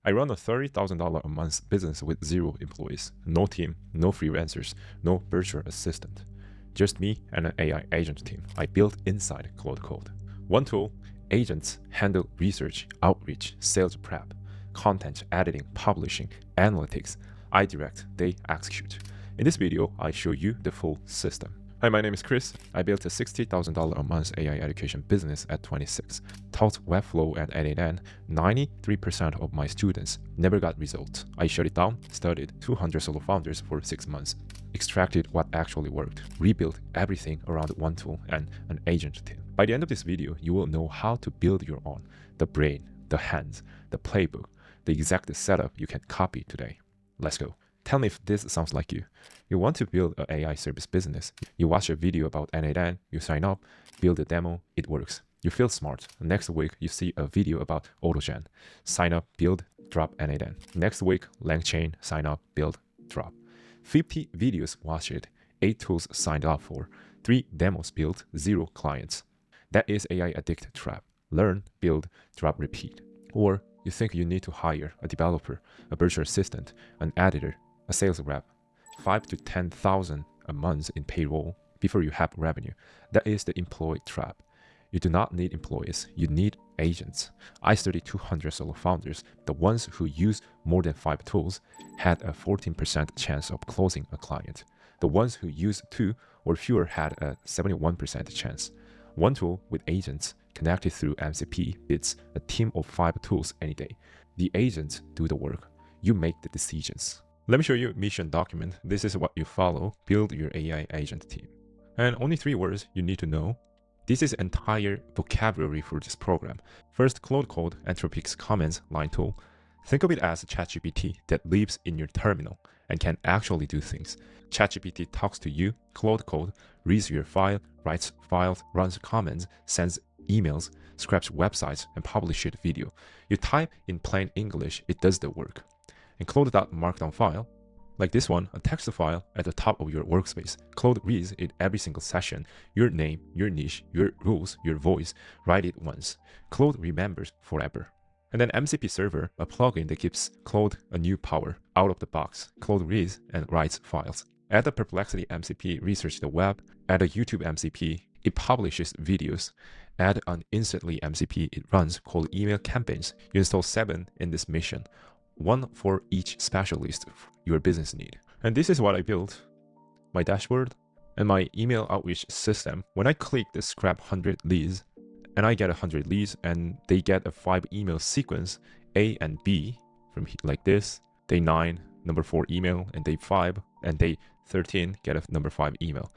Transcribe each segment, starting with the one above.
I run a $30,000 a month business with 0 employees, no team, no freelancers, no virtual assistant. Just me and an AI agent team I built inside Claude Code. One tool, agents handle research, outreach, sales prep, content editing, publishing, analytics. I direct, they execute. In this video, I show you the full system. Hi, my name is Chris. I built a $60,000 a month AI education business at 26. Taught Webflow at 8 93% of my students never got results. I shut it down, studied 200 solo founders for 6 months, extracted what actually worked, rebuilt everything around one tool and an agent team. By the end of this video, you will know how to build your own, the brain, the hands, the playbook, the exact setup you can copy today. Let's go. Tell me if this sounds like you. You want to build an AI service business. You watch a video about N8N, you sign up, build a demo, it works. You feel smart. Next week, you see a video about AutoGen. Sign up, build, drop N8N. Next week, LangChain, sign up, build, drop. 50 videos watched, 8 tools signed up for, 3 demos built, 0 clients. That is AI Addict trap. Learn, build, drop, repeat. Or you think you need to hire a developer, a virtual assistant, an editor, a sales rep, 5 to 10,000 a month in payroll before you have revenue. That is the employee trap. You do not need employees, you need agents. I studied 200 solo founders. The ones who use more than 5 tools had a 14% chance of closing a client. The ones who use 2 or fewer had a 71% chance. One tool with agents connected through MCP beats a team of 5 tools any day. The agents do the work. You make the decisions. Let me show you mission document. This is what you follow. Build your AI agent team. And only 3 words you need to know. This is entire vocabulary for this program. First, Claude Code, Anthropic's comments line tool. Think of it as a ChatGPT that lives in your terminal and can actually do things. ChatGPT talks to you. Claude Code reads your file, writes files, runs comments, sends emails, scraps websites, and publishes video. You type in plain English, it does the work. And Claude.markdown file, like this one, a text file at the top of your workspace. Claude reads it every single session. Your name, your niche, your rules, your voice. Write it once. Claude remembers forever. And then MCP server, a plugin that gives Claude a new power. Out of the box, Claude reads and writes files. Add a Perplexity MCP, research the web. Add a YouTube MCP, it publishes videos. Add an Instantly MCP, it runs cold email campaigns. You install 7 in this mission. 1 for each specialist your business need. And this is what I built. My dashboard and my email outreach system. When I click the scrap 100 leads, and I get 100 leads, and they get a 5 email sequence, A and B, from like this. Day 9, number 4 email, and day 5, and day 13 get a number 5 email.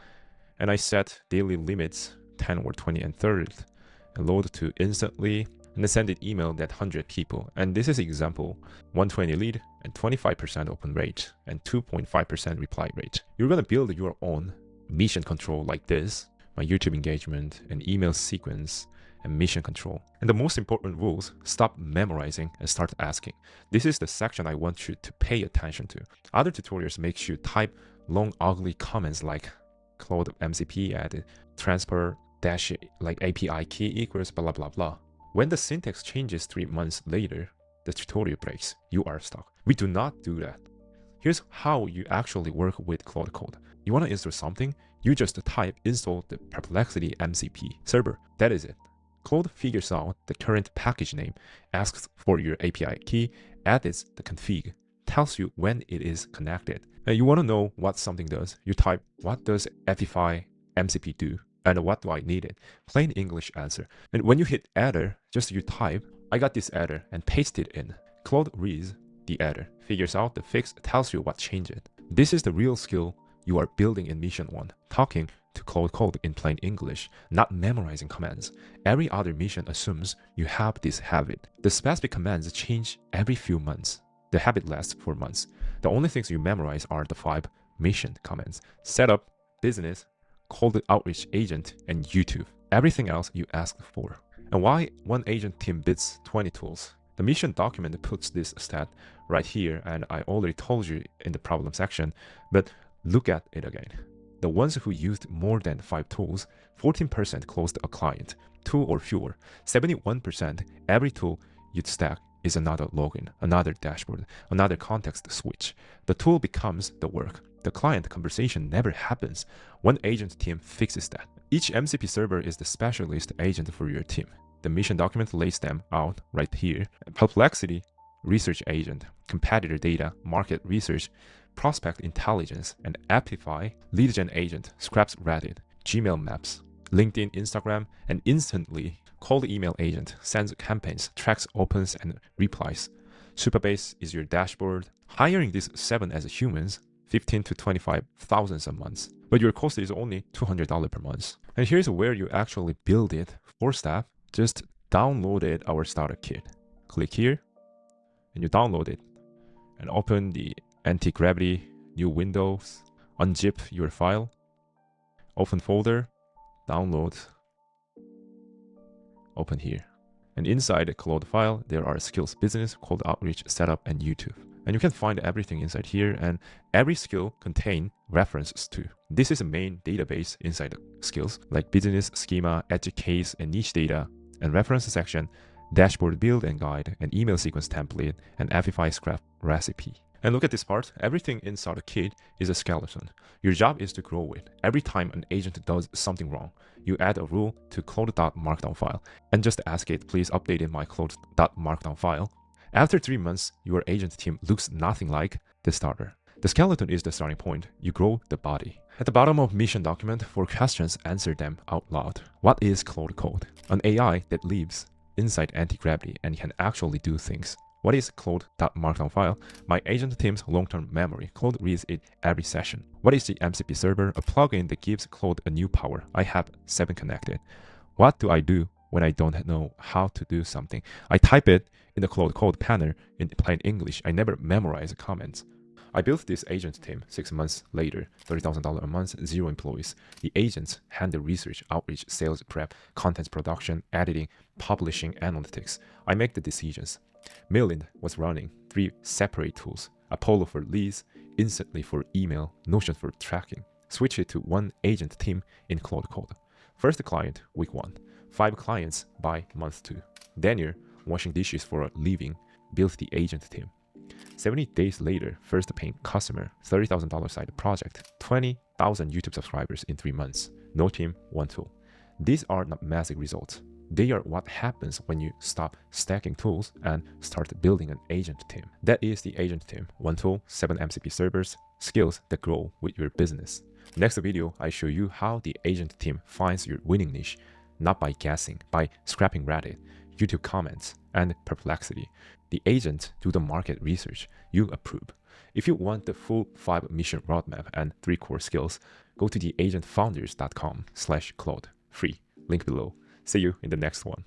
And I set daily limits, 10 or 20 and 30, and load to instantly, and then send an email that 100 people. And this is example, 120 lead and 25% open rate and 2.5% reply rate. You're gonna build your own mission control like this, my YouTube engagement and email sequence and mission control. And the most important rules, stop memorizing and start asking. This is the section I want you to pay attention to. Other tutorials make you type long ugly comments like Claude MCP added transfer dash like API key equals blah blah blah. When the syntax changes 3 months later, the tutorial breaks. You are stuck. We do not do that. Here's how you actually work with Claude Code. You want to install something, you just type install the Perplexity MCP server. That is it. Claude figures out the current package name, asks for your API key, edits the config, tells you when it is connected. And you want to know what something does. You type, what does FFI MCP do? And what do I need it? Plain English answer. And when you hit enter, just you type, I got this error, and paste it in. Claude reads the error, figures out the fix, tells you what changed it. This is the real skill you are building in Mission 1. Talking to Claude Code in plain English, not memorizing commands. Every other mission assumes you have this habit. The specific commands change every few months. The habit lasts for months. The only things you memorize are the 5 mission commands. Setup, business, cold outreach agent, and YouTube. Everything else you ask for. And why one agent team beats 20 tools? The mission document puts this stat right here, and I already told you in the problem section, but look at it again. The ones who used more than 5 tools, 14% closed a client, 2 or fewer. 71%, every tool you'd stack is another login, another dashboard, another context switch. The tool becomes the work. The client conversation never happens. One agent team fixes that. Each MCP server is the specialist agent for your team. The mission document lays them out right here. Perplexity, research agent, competitor data, market research, prospect intelligence, and Amplify, lead gen agent, scraps Reddit, Gmail maps, LinkedIn, Instagram, and instantly cold email agent, sends campaigns, tracks opens and replies. Supabase is your dashboard. Hiring these 7 as humans, 15 to 25,000 a month, but your cost is only $200 per month. And here's where you actually build it for staff. Just download it, our starter kit. Click here, and you download it, and open the anti-gravity, new Windows, unzip your file, open folder, download, open here. And inside the Claude file, there are skills business, cold outreach, setup, and YouTube. And you can find everything inside here, and every skill contain references to. This is a main database inside the skills, like business, schema, edge case, and niche data, and reference section, dashboard build and guide, an email sequence template, and Amplify scrap recipe. And look at this part, everything inside the kit is a skeleton. Your job is to grow it. Every time an agent does something wrong, you add a rule to Claude.markdown file, and just ask it, please update in my Claude.markdown file. After 3 months, your agent team looks nothing like the starter. The skeleton is the starting point. You grow the body. At the bottom of mission document, for questions, answer them out loud. What is Claude Code? An AI that lives inside anti-gravity and can actually do things. What is Claude.markdown file? My agent team's long-term memory. Claude reads it every session. What is the MCP server? A plugin that gives Claude a new power. I have 7 connected. What do I do when I don't know how to do something? I type it in the Claude Code panel in plain English. I never memorize comments. I built this agent team 6 months later, $30,000 a month, 0 employees. The agents handle research, outreach, sales prep, content production, editing, publishing, analytics. I make the decisions. Mailin was running 3 separate tools, Apollo for leads, Instantly for email, Notion for tracking. Switch it to one agent team in Claude Code. First client, week 1. 5 clients by month 2. Daniel, washing dishes for a living, built the agent team. 70 days later, first paying customer, $30,000 side project, 20,000 YouTube subscribers in 3 months. No team, 1 tool. These are not massive results. They are what happens when you stop stacking tools and start building an agent team. That is the agent team. 1 tool, 7 MCP servers, skills that grow with your business. Next video, I show you how the agent team finds your winning niche, not by guessing, by scrapping Reddit, YouTube comments, and Perplexity. The agents do the market research. You approve. If you want the full 5 mission roadmap and 3 core skills, go to theagentfounders.com/Claude. Free. Link below. See you in the next one.